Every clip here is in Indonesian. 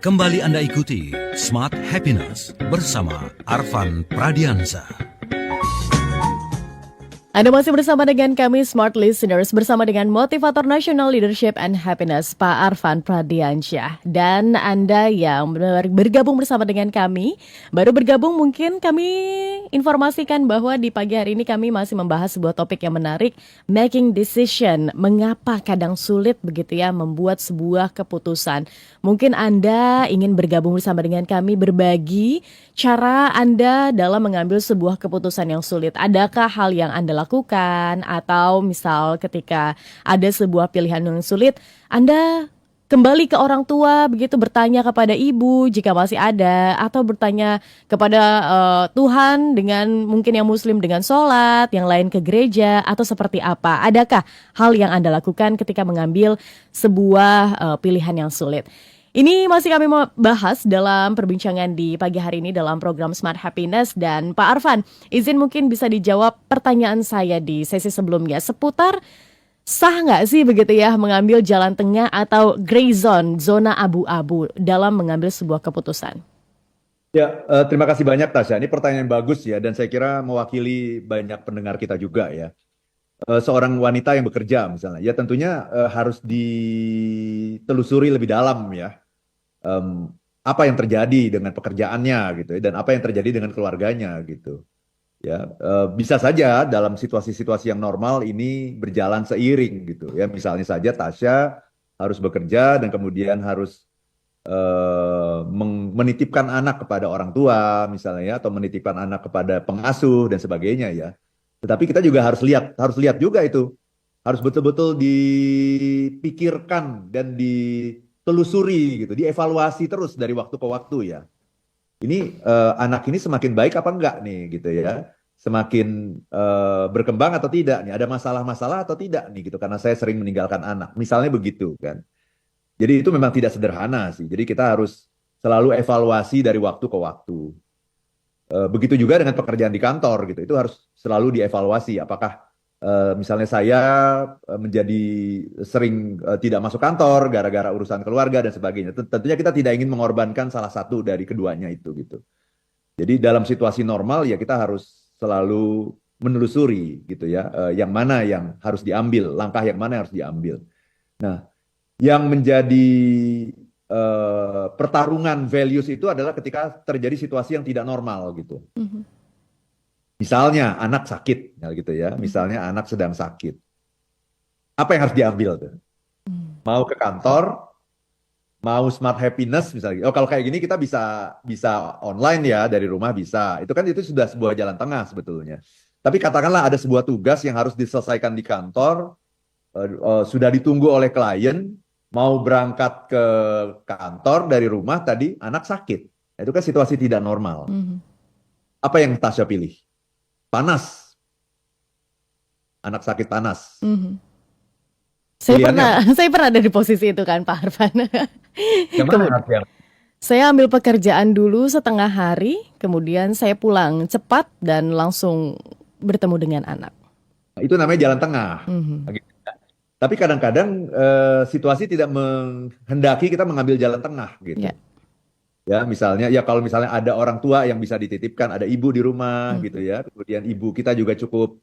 Kembali Anda ikuti Smart Happiness bersama Arfan Pradiansa. Anda masih bersama dengan kami Smart Listeners bersama dengan Motivator National Leadership and Happiness Pak Arfan Pradiansyah. Dan Anda yang bergabung bersama dengan kami, baru bergabung mungkin kami informasikan bahwa di pagi hari ini kami masih membahas sebuah topik yang menarik, making decision. Mengapa kadang sulit begitu ya membuat sebuah keputusan. Mungkin Anda ingin bergabung bersama dengan kami berbagi cara Anda dalam mengambil sebuah keputusan yang sulit. Adakah hal yang Anda lakukan atau misal ketika ada sebuah pilihan yang sulit, Anda kembali ke orang tua begitu bertanya kepada ibu jika masih ada atau bertanya kepada Tuhan dengan mungkin yang muslim dengan sholat, yang lain ke gereja atau seperti apa? Adakah hal yang Anda lakukan ketika mengambil sebuah pilihan yang sulit? Ini masih kami mau bahas dalam perbincangan di pagi hari ini dalam program Smart Happiness. Dan Pak Arfan, izin mungkin bisa dijawab pertanyaan saya di sesi sebelumnya seputar sah nggak sih begitu ya mengambil jalan tengah atau gray zone, zona abu-abu dalam mengambil sebuah keputusan? Ya, terima kasih banyak Tasya. Ini pertanyaan bagus ya, dan saya kira mewakili banyak pendengar kita juga ya. Seorang wanita yang bekerja misalnya, ya tentunya harus ditelusuri lebih dalam ya. Apa yang terjadi dengan pekerjaannya gitu ya, dan apa yang terjadi dengan keluarganya gitu ya. Bisa saja dalam situasi-situasi yang normal ini berjalan seiring gitu ya. Misalnya saja Tasya harus bekerja dan kemudian harus menitipkan anak kepada orang tua misalnya ya, atau menitipkan anak kepada pengasuh dan sebagainya ya. Tetapi kita juga harus lihat juga itu harus betul-betul dipikirkan dan ditelusuri gitu, dievaluasi terus dari waktu ke waktu ya. Ini anak ini semakin baik apa enggak nih gitu ya, semakin berkembang atau tidak nih, ada masalah-masalah atau tidak nih gitu, karena saya sering meninggalkan anak misalnya begitu kan. Jadi itu memang tidak sederhana sih, jadi kita harus selalu evaluasi dari waktu ke waktu. Begitu juga dengan pekerjaan di kantor gitu, itu harus selalu dievaluasi apakah misalnya saya menjadi sering tidak masuk kantor gara-gara urusan keluarga dan sebagainya. Tentunya kita tidak ingin mengorbankan salah satu dari keduanya itu gitu. Jadi dalam situasi normal ya kita harus selalu menelusuri gitu ya, yang mana yang harus diambil, langkah yang mana yang harus diambil. Nah, yang menjadi pertarungan values itu adalah ketika terjadi situasi yang tidak normal gitu. Misalnya anak sakit, gitu ya. Misalnya anak sedang sakit. Apa yang harus diambil tuh? Mau ke kantor, mau smart happiness misalnya. Oh, kalau kayak gini kita bisa online ya, dari rumah bisa. Itu sudah sebuah jalan tengah sebetulnya. Tapi katakanlah ada sebuah tugas yang harus diselesaikan di kantor, sudah ditunggu oleh klien, mau berangkat ke kantor dari rumah tadi anak sakit. Itu kan situasi tidak normal. Apa yang Tasya pilih? Panas. Anak sakit panas. Saya pernah ada di posisi itu kan Pak Arfan. Saya ambil pekerjaan dulu setengah hari, kemudian saya pulang cepat dan langsung bertemu dengan anak. Itu namanya jalan tengah. Tapi kadang-kadang situasi tidak menghendaki kita mengambil jalan tengah gitu. Ya, misalnya ya kalau misalnya ada orang tua yang bisa dititipkan, ada ibu di rumah gitu ya. Kemudian ibu kita juga cukup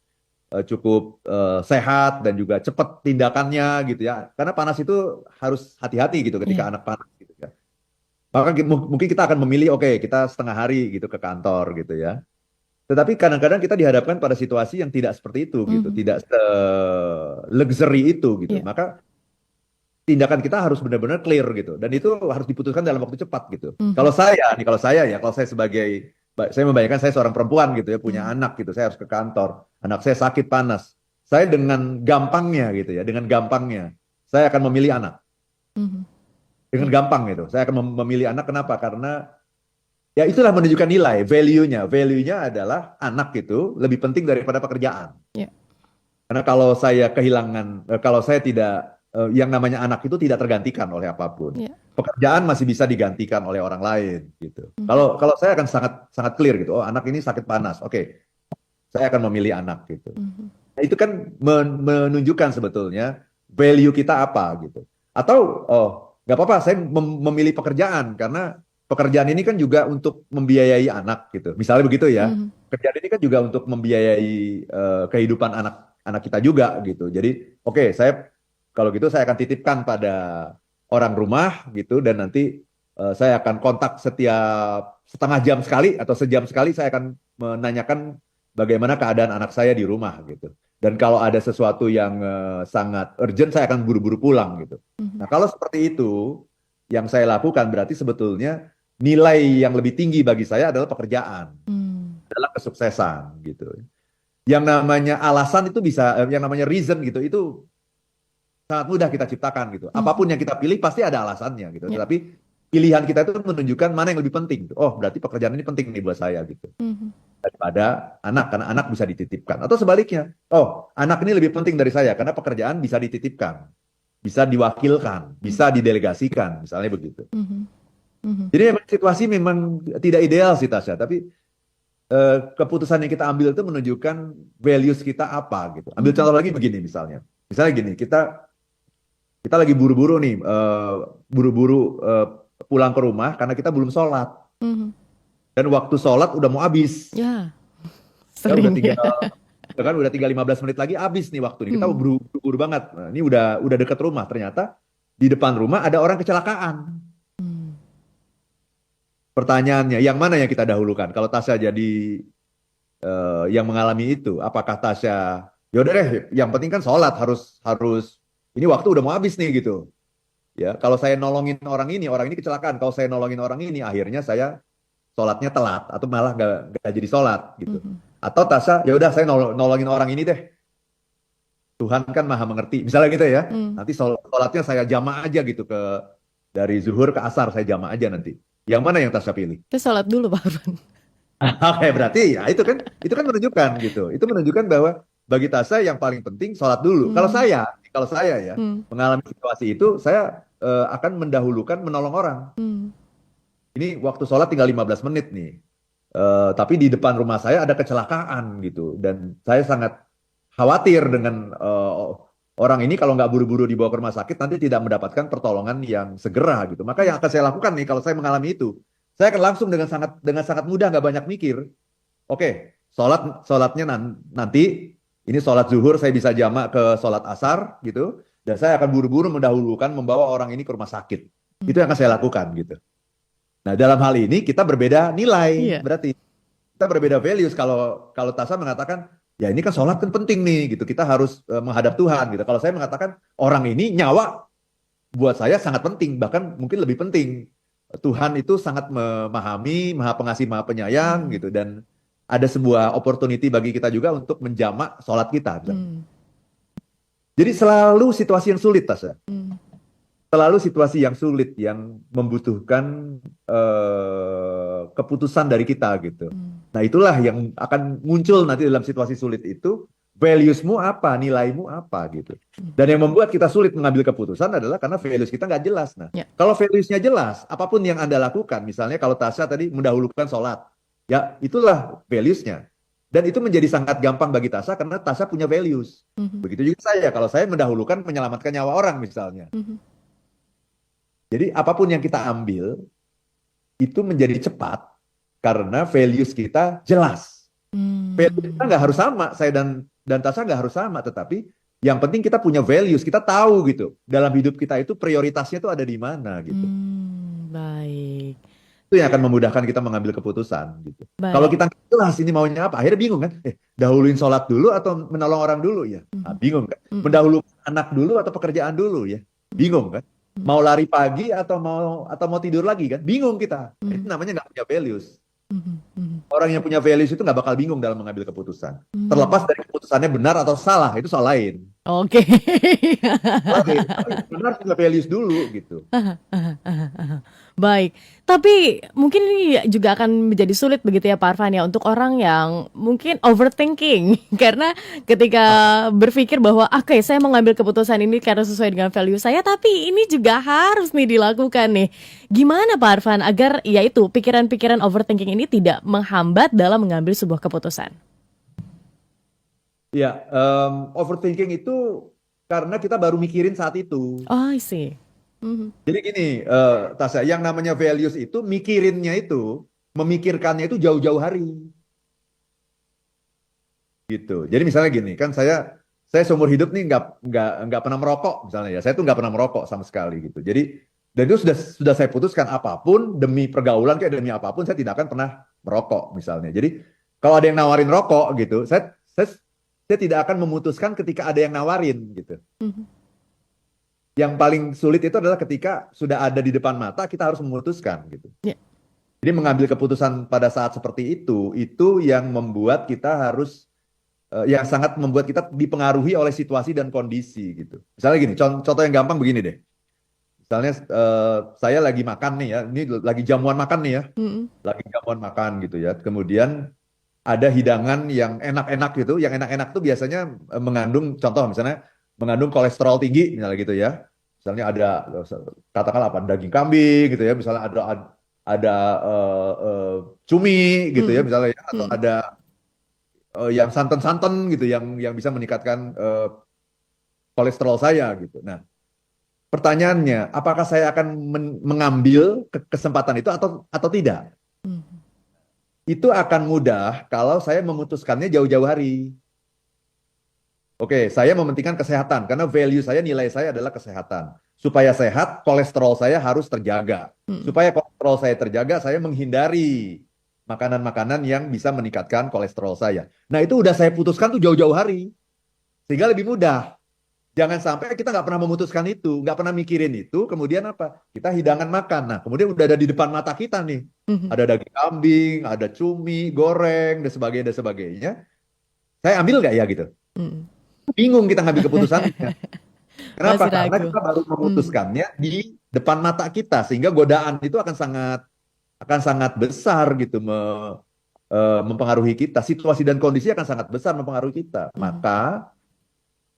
sehat dan juga cepat tindakannya gitu ya. Karena panas itu harus hati-hati gitu ketika anak panas gitu ya. Maka mungkin kita akan memilih oke, kita setengah hari gitu ke kantor gitu ya. Tetapi kadang-kadang kita dihadapkan pada situasi yang tidak seperti itu gitu, tidak se-luxury itu gitu. Maka tindakan kita harus benar-benar clear gitu, dan itu harus diputuskan dalam waktu cepat gitu. Kalau saya membayangkan saya seorang perempuan gitu ya, punya anak gitu, saya harus ke kantor, anak saya sakit panas, saya dengan gampangnya gitu ya, saya akan memilih anak. Dengan gampang gitu, saya akan memilih anak. Kenapa? Karena ya itulah menunjukkan nilai, value-nya adalah anak itu lebih penting daripada pekerjaan. Karena kalau saya tidak, yang namanya anak itu tidak tergantikan oleh apapun. Pekerjaan masih bisa digantikan oleh orang lain gitu. Kalau saya akan sangat clear gitu. Oh, anak ini sakit panas. Oke. Saya akan memilih anak gitu. Nah, itu kan menunjukkan sebetulnya value kita apa gitu. Atau nggak apa-apa, saya memilih pekerjaan karena pekerjaan ini kan juga untuk membiayai anak gitu. Misalnya begitu ya. Mhm. Pekerjaan ini kan juga untuk membiayai kehidupan anak-anak kita juga gitu. Jadi, oke, saya kalau gitu saya akan titipkan pada orang rumah gitu dan nanti saya akan kontak setiap setengah jam sekali atau sejam sekali saya akan menanyakan bagaimana keadaan anak saya di rumah gitu. Dan kalau ada sesuatu yang sangat urgent, saya akan buru-buru pulang gitu. Mhm. Nah, kalau seperti itu, yang saya lakukan berarti sebetulnya nilai yang lebih tinggi bagi saya adalah pekerjaan, Hmm. adalah kesuksesan gitu. Yang namanya alasan itu bisa, yang namanya reason gitu, itu sangat mudah kita ciptakan gitu. Mhm. Apapun yang kita pilih pasti ada alasannya gitu. Ya. Tetapi pilihan kita itu menunjukkan mana yang lebih penting. Oh, berarti pekerjaan ini penting nih buat saya gitu. Mhm. Daripada anak, karena anak bisa dititipkan. Atau sebaliknya, oh, anak ini lebih penting dari saya karena pekerjaan bisa dititipkan, bisa diwakilkan, bisa didelegasikan, misalnya begitu. Mhm. Mhm. Jadi memang situasi memang tidak ideal sih Tasya, tapi keputusan yang kita ambil itu menunjukkan values kita apa gitu. Ambil Mhm. contoh lagi begini misalnya. Misalnya gini, kita lagi buru-buru nih, buru-buru pulang ke rumah karena kita belum sholat. Mhm. Dan waktu sholat udah mau habis. Ya, Ya udah sering ya. tinggal, kan udah tinggal 15 menit lagi habis nih waktu nih. Kita Mhm. buru-buru banget. Nah, ini udah dekat rumah. Ternyata di depan rumah ada orang kecelakaan. Hmm. Pertanyaannya, yang mana yang kita dahulukan? Kalau Tasya jadi yang mengalami itu, apakah Tasya, yaudah deh, yang penting kan sholat harus harus ini waktu udah mau habis nih gitu. Ya, kalau saya nolongin orang ini kecelakaan. Kalau saya nolongin orang ini, akhirnya saya sholatnya telat atau malah gak jadi sholat gitu. Mhm. Atau Tasya, ya udah saya nolongin orang ini deh. Tuhan kan maha mengerti. Misalnya gitu ya. Hmm. Nanti sholatnya saya jamaah aja gitu dari zuhur ke asar saya jamaah aja nanti. Yang mana yang Tasya pilih? Kita sholat dulu Pak Arfan. Oke, berarti ya itu kan menunjukkan gitu. Itu menunjukkan bahwa bagi Tasya yang paling penting sholat dulu. Hmm. Kalau saya ya Hmm. mengalami situasi itu, saya akan mendahulukan menolong orang. Hmm. Ini waktu sholat tinggal 15 menit nih. Tapi di depan rumah saya ada kecelakaan gitu. Dan saya sangat khawatir dengan orang ini kalau nggak buru-buru dibawa ke rumah sakit nanti tidak mendapatkan pertolongan yang segera gitu. Maka yang akan saya lakukan nih kalau saya mengalami itu, saya akan langsung dengan sangat mudah nggak banyak mikir. Oke, sholatnya nanti ini sholat zuhur saya bisa jamak ke sholat asar gitu. Dan saya akan buru-buru mendahulukan membawa orang ini ke rumah sakit. Itu yang akan saya lakukan gitu. Nah, dalam hal ini kita berbeda nilai, Iya. berarti kita berbeda values. Kalau Tasa mengatakan, ya ini kan sholat kan penting nih, gitu. Kita harus menghadap Tuhan, gitu. Kalau saya mengatakan orang ini nyawa buat saya sangat penting, bahkan mungkin lebih penting. Tuhan itu sangat memahami, maha pengasih, maha penyayang, Hmm. gitu. Dan ada sebuah opportunity bagi kita juga untuk menjamak sholat kita. Misalnya. Hmm. Jadi selalu situasi yang sulit, Tasa. Hmm. Selalu situasi yang sulit yang membutuhkan keputusan dari kita gitu. Hmm. Nah, itulah yang akan muncul nanti dalam situasi sulit itu, values-mu apa, nilaimu apa gitu. Dan yang membuat kita sulit mengambil keputusan adalah karena values kita nggak jelas. Nah, Ya. kalau values-nya jelas, apapun yang Anda lakukan, misalnya kalau Tasya tadi mendahulukan sholat, ya itulah values-nya. Dan itu menjadi sangat gampang bagi Tasya karena Tasya punya values. Mhm. Begitu juga saya, kalau saya mendahulukan menyelamatkan nyawa orang misalnya. Mhm. Jadi apapun yang kita ambil itu menjadi cepat karena values kita jelas. Hmm. Values kita nggak harus sama, saya dan Tasya nggak harus sama, tetapi yang penting kita punya values, kita tahu gitu dalam hidup kita itu prioritasnya itu ada di mana gitu. Baik. Itu yang akan memudahkan kita mengambil keputusan gitu. Kalau Baik. kita nggak jelas ini maunya apa, akhirnya bingung kan? Dahuluin sholat dulu atau menolong orang dulu ya? Nah, bingung kan? Mhm. Mendahulukan anak dulu atau pekerjaan dulu ya? Bingung kan? Mau lari pagi atau mau tidur lagi kan? Bingung kita. Itu namanya nggak punya values. Mhm. Mhm. Orang yang punya values itu nggak bakal bingung dalam mengambil keputusan. Terlepas dari keputusannya benar atau salah, itu soal lain. Oke. Tapi benar punya values dulu gitu. Baik, tapi mungkin ini juga akan menjadi sulit begitu ya Pak Arfan ya untuk orang yang mungkin overthinking karena ketika berpikir bahwa oke saya mengambil keputusan ini karena sesuai dengan value saya tapi ini juga harus nih dilakukan nih. Gimana Pak Arfan agar ya itu pikiran-pikiran overthinking ini tidak menghambat dalam mengambil sebuah keputusan? Ya, overthinking itu karena kita baru mikirin saat itu. Oh, I see. Jadi gini, Tasya, yang namanya values itu memikirkannya itu jauh-jauh hari, gitu. Jadi misalnya gini, kan saya seumur hidup nih nggak pernah merokok misalnya ya. Saya tuh nggak pernah merokok sama sekali gitu. Jadi dan itu sudah saya putuskan apapun demi pergaulan kayak demi apapun saya tidak akan pernah merokok misalnya. Jadi kalau ada yang nawarin rokok gitu, saya tidak akan memutuskan ketika ada yang nawarin gitu. Yang paling sulit itu adalah ketika sudah ada di depan mata kita harus memutuskan gitu. Ya. Jadi mengambil keputusan pada saat seperti itu yang membuat kita harus yang sangat membuat kita dipengaruhi oleh situasi dan kondisi gitu. Misalnya gini, contoh yang gampang begini deh. Misalnya saya lagi makan nih ya, ini lagi jamuan makan nih ya, lagi jamuan makan gitu ya. Kemudian ada hidangan yang enak-enak gitu, yang enak-enak tuh biasanya mengandung, contoh misalnya mengandung kolesterol tinggi misalnya gitu ya. Misalnya ada katakanlah apa daging kambing gitu ya, misalnya ada cumi gitu ya misalnya ya, atau ada yang santan-santan gitu yang bisa meningkatkan kolesterol saya gitu. Nah, pertanyaannya, apakah saya akan mengambil kesempatan itu atau tidak? Itu akan mudah kalau saya memutuskannya jauh-jauh hari. Oke, saya mementingkan kesehatan karena value saya, nilai saya adalah kesehatan. Supaya sehat, kolesterol saya harus terjaga. Supaya kolesterol saya terjaga, saya menghindari makanan-makanan yang bisa meningkatkan kolesterol saya. Nah, itu udah saya putuskan tuh jauh-jauh hari. Sehingga lebih mudah. Jangan sampai kita nggak pernah memutuskan itu, nggak pernah mikirin itu, kemudian apa? Kita hidangan makan. Nah, kemudian udah ada di depan mata kita nih. Ada daging kambing, ada cumi, goreng, dan sebagainya, dan sebagainya. Saya ambil nggak ya gitu? Bingung kita ngambil keputusannya. Kenapa? Masih Karena ragu. kita baru memutuskannya di depan mata kita, sehingga godaan itu akan sangat besar gitu mempengaruhi kita. Situasi dan kondisi akan sangat besar mempengaruhi kita. Maka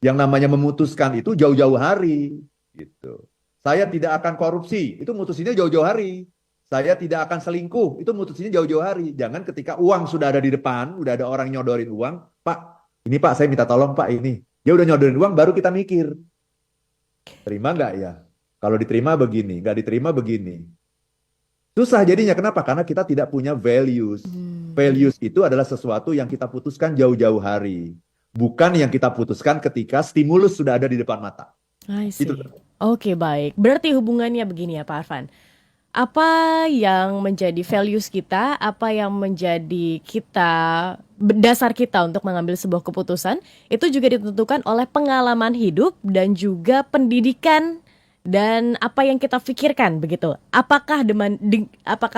yang namanya memutuskan itu jauh-jauh hari gitu. Saya tidak akan korupsi, itu mutusinnya jauh-jauh hari. Saya tidak akan selingkuh, itu mutusinnya jauh-jauh hari. Jangan ketika uang sudah ada di depan, udah ada orang nyodorin uang, Pak, ini Pak saya minta tolong Pak ini. Dia udah nyodorin uang, baru kita mikir. Terima nggak ya? Kalau diterima begini, nggak diterima begini. Susah jadinya, kenapa? Karena kita tidak punya values. Values itu adalah sesuatu yang kita putuskan jauh-jauh hari. Bukan yang kita putuskan ketika stimulus sudah ada di depan mata. I see. Itu. Oke, baik. Berarti hubungannya begini ya Pak Arfan. Apa yang menjadi values kita, apa yang menjadi dasar kita untuk mengambil sebuah keputusan, itu juga ditentukan oleh pengalaman hidup dan juga pendidikan dan apa yang kita pikirkan begitu. Apakah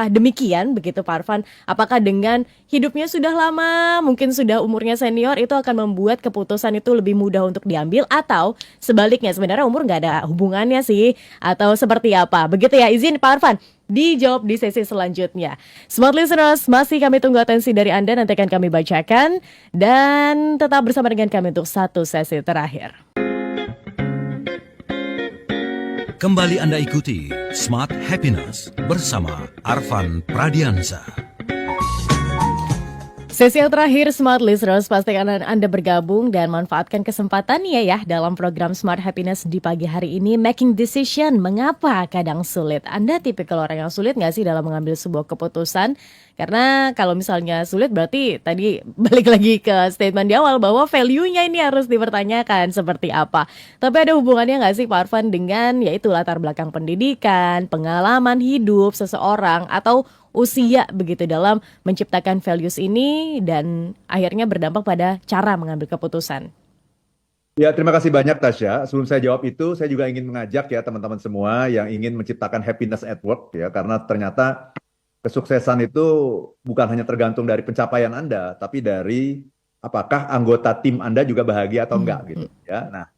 demikian begitu Pak Arfan? Apakah dengan hidupnya sudah lama, mungkin sudah umurnya senior, itu akan membuat keputusan itu lebih mudah untuk diambil, atau sebaliknya sebenarnya umur nggak ada hubungannya sih, atau seperti apa? Begitu ya, izin Pak Arfan dijawab di sesi selanjutnya. Smart Listeners, masih kami tunggu atensi dari Anda, nanti akan kami bacakan, dan tetap bersama dengan kami untuk satu sesi terakhir. Kembali Anda ikuti Smart Happiness bersama Arfan Pradiansa. Sesi yang terakhir Smart Listeners, pastikan Anda bergabung dan manfaatkan kesempatannya ya dalam program Smart Happiness di pagi hari ini. Making decision, mengapa kadang sulit? Anda tipikal orang yang sulit nggak sih dalam mengambil sebuah keputusan? Karena kalau misalnya sulit berarti tadi balik lagi ke statement di awal bahwa value-nya ini harus dipertanyakan seperti apa. Tapi ada hubungannya nggak sih Pak Arfan dengan yaitu latar belakang pendidikan, pengalaman hidup seseorang, atau usia begitu dalam menciptakan values ini dan akhirnya berdampak pada cara mengambil keputusan. Ya, terima kasih banyak Tasya. Sebelum saya jawab itu, saya juga ingin mengajak ya teman-teman semua yang ingin menciptakan happiness at work ya, karena ternyata kesuksesan itu bukan hanya tergantung dari pencapaian Anda, tapi dari apakah anggota tim Anda juga bahagia atau enggak gitu ya. Nah,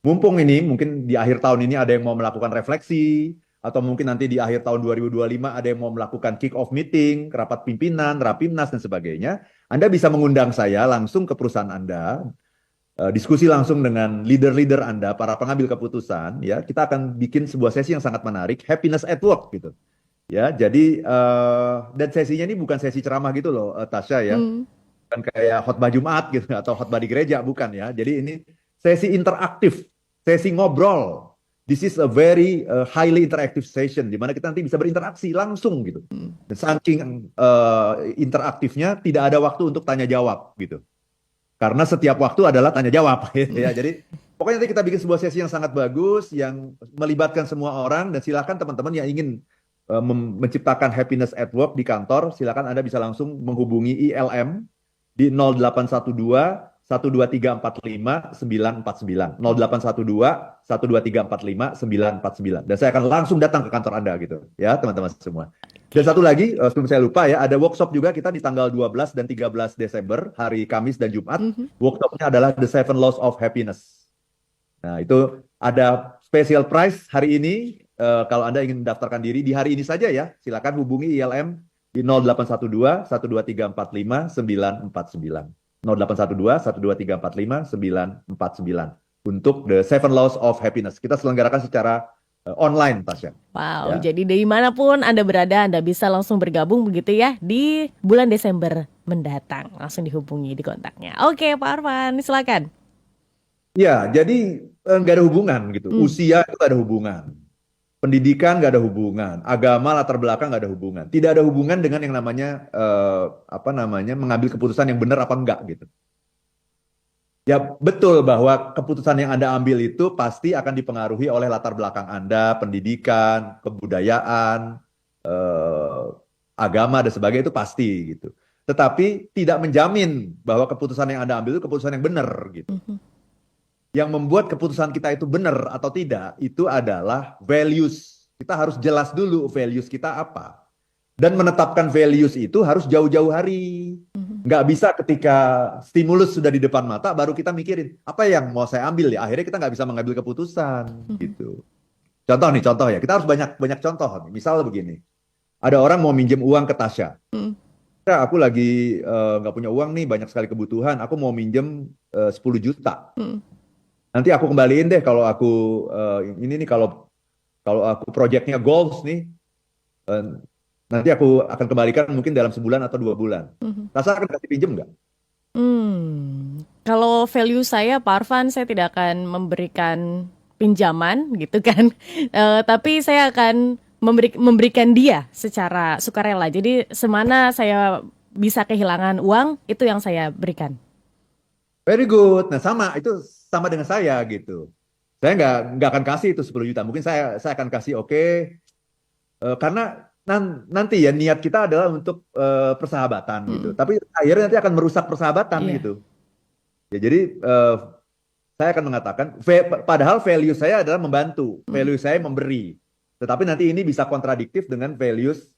mumpung ini mungkin di akhir tahun ini ada yang mau melakukan refleksi, atau mungkin nanti di akhir tahun 2025 ada yang mau melakukan kick-off meeting, rapat pimpinan, rapimnas, dan sebagainya. Anda bisa mengundang saya langsung ke perusahaan Anda, diskusi langsung dengan leader-leader Anda, para pengambil keputusan. Ya, kita akan bikin sebuah sesi yang sangat menarik, happiness at work gitu. Ya, jadi dan sesinya ini bukan sesi ceramah gitu loh, Tasya ya, bukan kayak khotbah Jumat gitu atau khotbah di gereja, bukan ya. Jadi ini sesi interaktif, sesi ngobrol. this is a very highly interactive session di mana kita nanti bisa berinteraksi langsung gitu. Dan saking interaktifnya tidak ada waktu untuk tanya jawab gitu. Karena setiap waktu adalah tanya jawab ya. Jadi pokoknya nanti kita bikin sebuah sesi yang sangat bagus yang melibatkan semua orang dan silakan teman-teman yang ingin menciptakan happiness at work di kantor, silakan Anda bisa langsung menghubungi ILM di 0812 12345 949 0812 12345 949 dan saya akan langsung datang ke kantor Anda gitu ya teman-teman semua. Dan satu lagi sebelum saya lupa ya, ada workshop juga kita di tanggal 12 dan 13 Desember hari Kamis dan Jumat. Workshopnya adalah The 7 Laws of Happiness. Nah itu ada special price hari ini. Kalau Anda ingin mendaftarkan diri di hari ini saja ya, silakan hubungi ILM di 0812 12345 949 0812 12345 949 untuk The 7 Laws of Happiness. Kita selenggarakan secara online, Tasya. Wow, ya. Jadi dari manapun Anda berada, Anda bisa langsung bergabung begitu ya di bulan Desember mendatang. Langsung dihubungi di kontaknya. Oke, Pak Arfan, silakan. Ya, jadi nggak ada hubungan gitu. Usia itu nggak ada hubungan. Pendidikan nggak ada hubungan, agama latar belakang nggak ada hubungan, tidak ada hubungan dengan yang namanya mengambil keputusan yang benar apa enggak gitu. Ya betul bahwa keputusan yang Anda ambil itu pasti akan dipengaruhi oleh latar belakang Anda, pendidikan, kebudayaan, agama dan sebagainya itu pasti gitu. Tetapi tidak menjamin bahwa keputusan yang Anda ambil itu keputusan yang benar gitu. Yang membuat keputusan kita itu benar atau tidak, itu adalah values. Kita harus jelas dulu values kita apa. Dan menetapkan values itu harus jauh-jauh hari. Nggak bisa ketika stimulus sudah di depan mata, baru kita mikirin, apa yang mau saya ambil ya? Akhirnya kita nggak bisa mengambil keputusan. Gitu. Contoh ya, kita harus banyak contoh. Misal begini, ada orang mau minjem uang ke Tasya. Aku lagi nggak punya uang nih, banyak sekali kebutuhan, aku mau minjem 10 juta. Nanti aku kembaliin deh kalau aku kalau aku proyeknya goals nih, nanti aku akan kembalikan mungkin dalam sebulan atau 2 bulan. Tasya akan kasih pinjem nggak? Kalau value saya, Pak Arfan, saya tidak akan memberikan pinjaman gitu kan, tapi saya akan memberikan dia secara sukarela. Jadi semana saya bisa kehilangan uang, itu yang saya berikan. Very good. Nah itu sama dengan saya gitu. Saya nggak akan kasih itu 10 juta. Mungkin saya akan kasih karena nanti ya niat kita adalah untuk persahabatan gitu. Tapi akhirnya nanti akan merusak persahabatan gitu. Ya jadi saya akan mengatakan padahal value saya adalah membantu, value saya memberi. Tetapi nanti ini bisa kontradiktif dengan values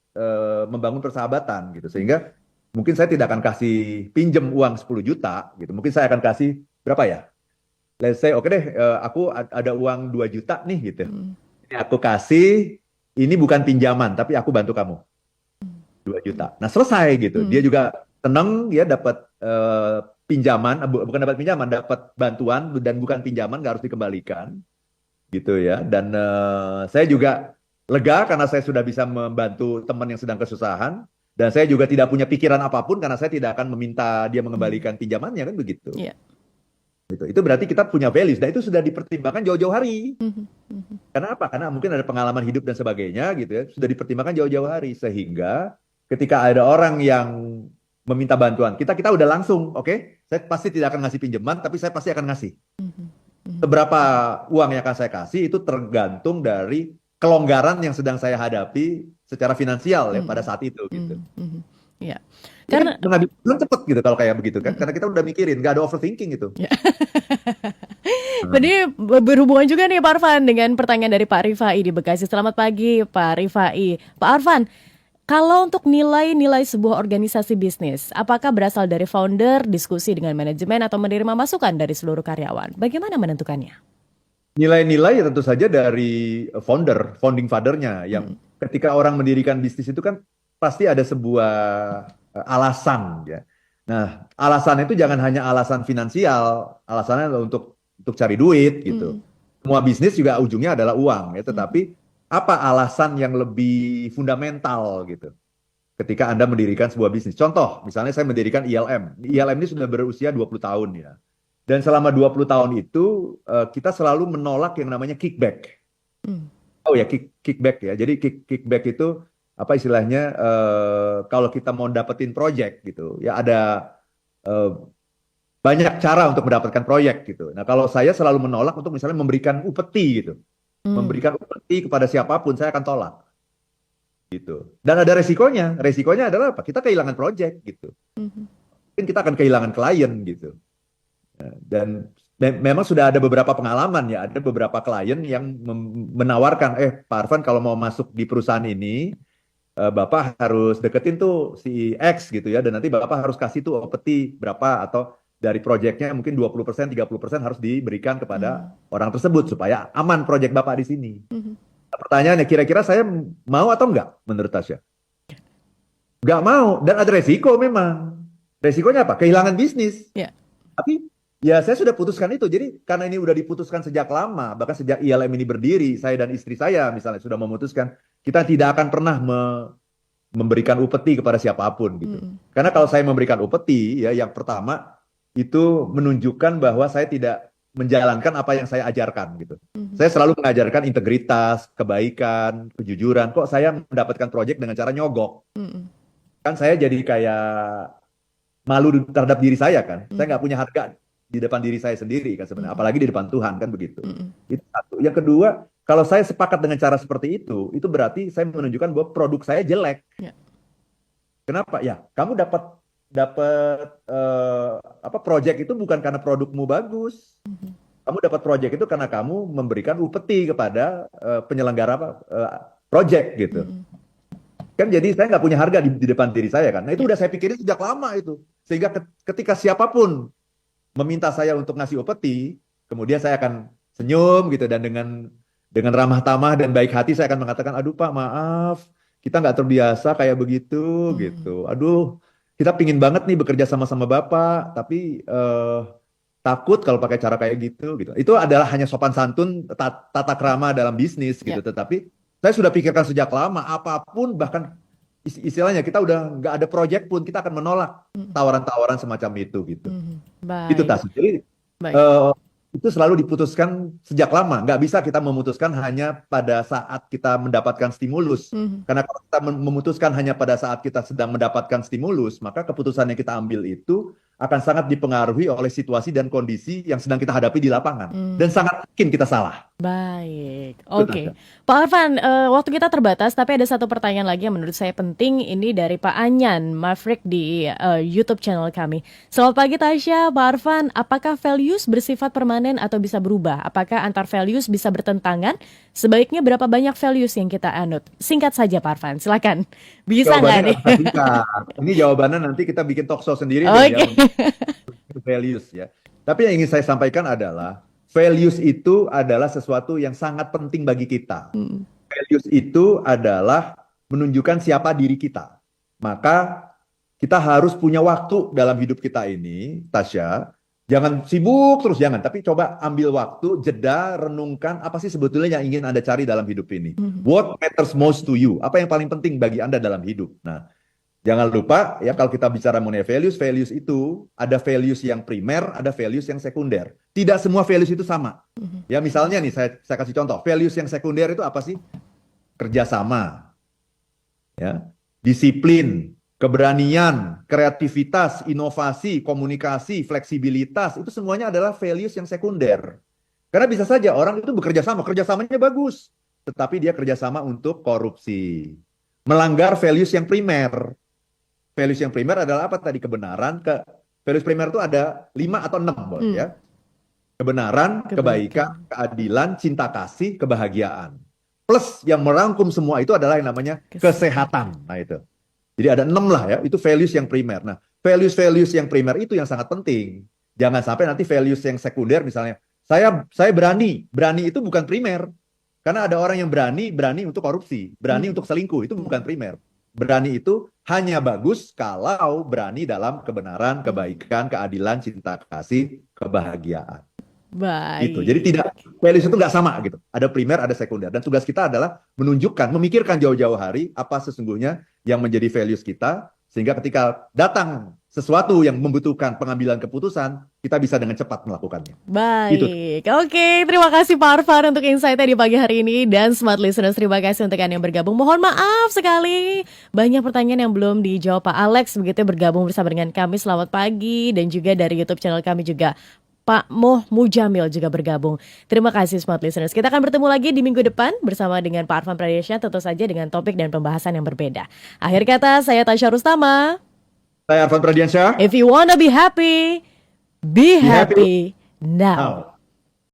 membangun persahabatan gitu. Sehingga mungkin saya tidak akan kasih pinjem uang 10 juta gitu. Mungkin saya akan kasih berapa ya? Let's say oke deh, aku ada uang 2 juta nih gitu. Ini aku kasih, ini bukan pinjaman tapi aku bantu kamu. 2 juta. Nah, selesai gitu. Dia juga senang ya dapat pinjaman, bukan dapat pinjaman, dapat bantuan dan bukan pinjaman, nggak harus dikembalikan. Gitu ya. Dan saya juga lega karena saya sudah bisa membantu teman yang sedang kesusahan. Dan saya juga tidak punya pikiran apapun karena saya tidak akan meminta dia mengembalikan pinjamannya, kan begitu. Yeah. Itu berarti kita punya values. Nah itu sudah dipertimbangkan jauh-jauh hari. Karena apa? Karena mungkin ada pengalaman hidup dan sebagainya gitu ya. Sudah dipertimbangkan jauh-jauh hari. Sehingga ketika ada orang yang meminta bantuan, kita udah langsung, oke, saya pasti tidak akan ngasih pinjaman, tapi saya pasti akan ngasih. Seberapa uang yang akan saya kasih itu tergantung dari kelonggaran yang sedang saya hadapi secara finansial ya pada saat itu gitu. Ya. Karena belum cepet gitu kalau kayak begitu kan, karena kita udah mikirin, nggak ada overthinking gitu. Jadi berhubungan juga nih Pak Arfan dengan pertanyaan dari Pak Rifai di Bekasi. Selamat pagi Pak Rifai. Pak Arfan, kalau untuk nilai-nilai sebuah organisasi bisnis, apakah berasal dari founder, diskusi dengan manajemen, atau menerima masukan dari seluruh karyawan? Bagaimana menentukannya? Nilai-nilai ya tentu saja dari founding father-nya, yang ketika orang mendirikan bisnis itu kan pasti ada sebuah alasan ya. Nah, alasan itu jangan hanya alasan finansial, alasannya untuk cari duit gitu. Semua bisnis juga ujungnya adalah uang ya, tetapi apa alasan yang lebih fundamental gitu ketika Anda mendirikan sebuah bisnis. Contoh, misalnya saya mendirikan ILM. ILM ini sudah berusia 20 tahun ya. Dan selama 20 tahun itu kita selalu menolak yang namanya kickback. Hmm. Oh ya, kickback ya. Jadi kickback itu apa istilahnya? Kalau kita mau dapetin project gitu, ya ada eh, banyak cara untuk mendapatkan proyek gitu. Nah, kalau saya selalu menolak untuk misalnya memberikan upeti gitu, Hmm. memberikan upeti kepada siapapun, saya akan tolak gitu. Dan ada resikonya. Resikonya adalah apa? Kita kehilangan proyek gitu. Mhm. Mungkin kita akan kehilangan klien gitu. Dan memang sudah ada beberapa pengalaman ya, ada beberapa klien yang menawarkan, Pak Arfan kalau mau masuk di perusahaan ini, Bapak harus deketin tuh si X gitu ya, dan nanti Bapak harus kasih tuh opeti berapa, atau dari proyeknya mungkin 20%, 30% harus diberikan kepada Hmm. orang tersebut supaya aman proyek Bapak di sini. Mhm. Nah, pertanyaannya, kira-kira saya mau atau enggak menurut Tasya? Enggak mau, dan ada resiko memang. Resikonya apa? Kehilangan bisnis. Ya. Tapi ya saya sudah putuskan itu. Jadi karena ini udah diputuskan sejak lama, bahkan sejak ILM ini berdiri, saya dan istri saya misalnya sudah memutuskan kita tidak akan pernah memberikan upeti kepada siapapun gitu. Mhm. Karena kalau saya memberikan upeti, ya yang pertama itu menunjukkan bahwa saya tidak menjalankan apa yang saya ajarkan gitu. Mhm. Saya selalu mengajarkan integritas, kebaikan, kejujuran. Kok saya mendapatkan proyek dengan cara nyogok? Mhm. Kan saya jadi kayak malu terhadap diri saya kan. Saya Mhm. nggak punya harga di depan diri saya sendiri kan sebenarnya. Mhm. Apalagi di depan Tuhan kan begitu. Mhm. Itu satu. Yang kedua, kalau saya sepakat dengan cara seperti itu berarti saya menunjukkan bahwa produk saya jelek. Ya. Kenapa? Ya, kamu dapat dapat apa project itu bukan karena produkmu bagus. Mhm. Kamu dapat project itu karena kamu memberikan upeti kepada penyelenggara project gitu. Mhm. Kan jadi saya nggak punya harga di depan diri saya kan. Nah itu udah saya pikirin sejak lama itu. Sehingga ketika siapapun meminta saya untuk ngasih upeti, kemudian saya akan senyum gitu, dan dengan ramah tamah dan baik hati saya akan mengatakan, aduh Pak maaf, kita nggak terbiasa kayak begitu Mhm. gitu. Aduh, kita pingin banget nih bekerja sama-sama Bapak, tapi takut kalau pakai cara kayak gitu. Itu adalah hanya sopan santun, tata krama dalam bisnis gitu. Ya. Tetapi saya sudah pikirkan sejak lama, apapun bahkan istilahnya kita udah nggak ada project pun kita akan menolak Mhm. tawaran-tawaran semacam itu gitu. Mhm. Itu Baik. Tas. Jadi Baik. eh, itu selalu diputuskan sejak lama. Nggak bisa kita memutuskan hanya pada saat kita mendapatkan stimulus. Mhm. Karena kalau kita memutuskan hanya pada saat kita sedang mendapatkan stimulus, maka keputusan yang kita ambil itu akan sangat dipengaruhi oleh situasi dan kondisi yang sedang kita hadapi di lapangan. Dan Mhm. sangat mungkin kita salah. Baik, Itu oke. Tasya. Pak Arfan, waktu kita terbatas, tapi ada satu pertanyaan lagi yang menurut saya penting. Ini dari Pak Anyan Maverick di YouTube channel kami. Selamat pagi Tasya, Pak Arfan. Apakah values bersifat permanen atau bisa berubah? Apakah antar values bisa bertentangan? Sebaiknya berapa banyak values yang kita anut? Singkat saja Pak Arfan, silakan. Bisa nggak Jawabannya nih? nggak bisa singkat. Ini jawabannya nanti kita bikin talk show sendiri deh ya Oke. untuk values ya. Tapi yang ingin saya sampaikan adalah values itu adalah sesuatu yang sangat penting bagi kita. Mm. Values itu adalah menunjukkan siapa diri kita. Maka kita harus punya waktu dalam hidup kita ini, Tasya. Jangan sibuk terus, jangan. Tapi coba ambil waktu, jeda, renungkan apa sih sebetulnya yang ingin Anda cari dalam hidup ini. Mhm. What matters most to you? Apa yang paling penting bagi Anda dalam hidup? Nah, jangan lupa ya kalau kita bicara mengenai values, values itu ada values yang primer, ada values yang sekunder. Tidak semua values itu sama. Mhm. Ya misalnya nih saya kasih contoh, values yang sekunder itu apa sih? Kerjasama, ya, disiplin, keberanian, kreativitas, inovasi, komunikasi, fleksibilitas, itu semuanya adalah values yang sekunder. Karena bisa saja orang itu bekerja sama, kerjasamanya bagus, tetapi dia kerjasama untuk korupsi. Melanggar values yang primer. Values yang primer adalah apa tadi? Kebenaran. Values primer itu ada 5 atau 6, boleh Hmm. ya. Kebenaran, Kebaikan. kebaikan, keadilan, cinta kasih, kebahagiaan. Plus yang merangkum semua itu adalah yang namanya kesehatan. Nah itu. Jadi ada 6 lah ya, itu values yang primer. Nah, values-values yang primer itu yang sangat penting. Jangan sampai nanti values yang sekunder misalnya, saya berani. Berani itu bukan primer. Karena ada orang yang berani untuk korupsi, berani untuk selingkuh, itu bukan primer. Berani itu hanya bagus kalau berani dalam kebenaran, kebaikan, keadilan, cinta kasih, kebahagiaan. Baik. Gitu. Jadi tidak, values itu nggak sama gitu. Ada primer, ada sekunder. Dan tugas kita adalah menunjukkan, memikirkan jauh-jauh hari apa sesungguhnya yang menjadi values kita, sehingga ketika datang sesuatu yang membutuhkan pengambilan keputusan, kita bisa dengan cepat melakukannya. Gitu. Baik, oke. Terima kasih Pak Arfan untuk insight-nya di pagi hari ini. Dan Smart Listeners, terima kasih untuk Anda yang bergabung. Mohon maaf sekali, banyak pertanyaan yang belum dijawab. Pak Alex begitu bergabung bersama dengan kami. Selamat pagi. Dan juga dari YouTube channel kami juga Pak Moh Mujamil juga bergabung. Terima kasih Smart Listeners. Kita akan bertemu lagi di minggu depan bersama dengan Pak Arfan Pradesya, tentu saja dengan topik dan pembahasan yang berbeda. Akhir kata, saya Tasya Rustama. Saya Arfan Pradiansyah. If you wanna be happy, be happy happy now. Now.